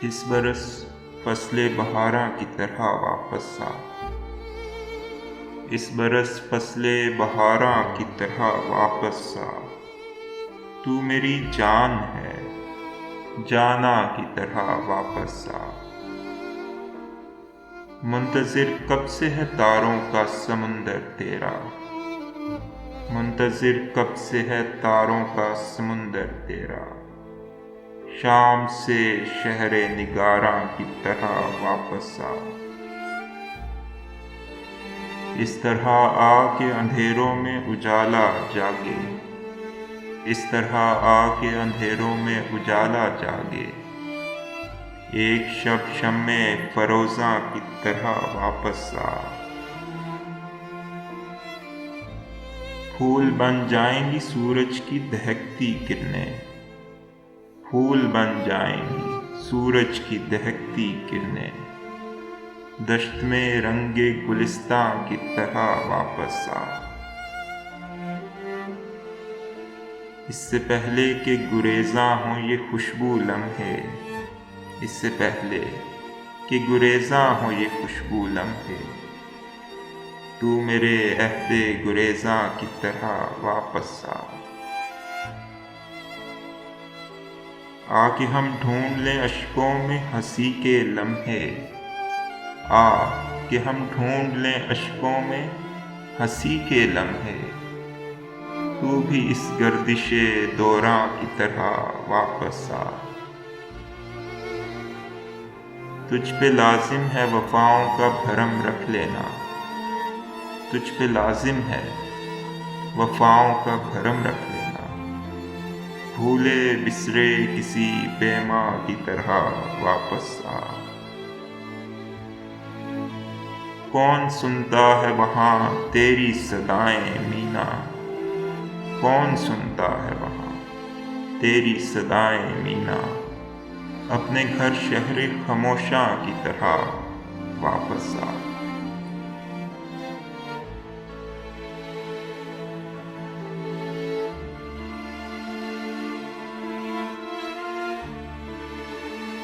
इस बरस फसले बहारां की तरह वापस आ। इस बरस फसले बहारां की तरह वापस आ। तू मेरी जान है, जाना की तरह वापस आ। मुंतजिर कब से है तारों का समुंदर तेरा, मुंतजिर कब से है तारों का समुंदर तेरा। शाम से शहरे निगारां की तरह वापस आ। इस तरह आ के अंधेरों में उजाला जागे, इस तरह आ के अंधेरों में उजाला जागे। एक शब शम्मे फरोज़ां की तरह वापस आ। फूल बन जाएंगी सूरज की दहकती किरणें, फूल बन जाएंगी सूरज की दहकती किरणें। दश्त में रंगे गुलिस्तां की तरह वापस आ। इससे पहले कि गुरेज़ां हों ये खुशबू लम्हे, इससे पहले कि गुरेज़ां हों ये खुशबू लम्हे। तू मेरे अहदे गुरेज़ां की तरह वापस आ। आके हम ढूंढ लें अश्कों में हंसी के लम्हे, आ कि हम ढूंढ लें अश्कों में हंसी के लम्हे। तू भी इस गर्दिशे दौरां की तरह वापस आ। तुझ पे लाजिम है वफाओं का भरम रख लेना, तुझ पे लाजिम है वफाओं का भरम रख लेना। भूले बिसरे किसी बेमां की तरह वापस आ। कौन सुनता है वहाँ तेरी सदाएं मीना, कौन सुनता है वहाँ तेरी सदाएं मीना। अपने घर शहर खामोशां की तरह वापस आ।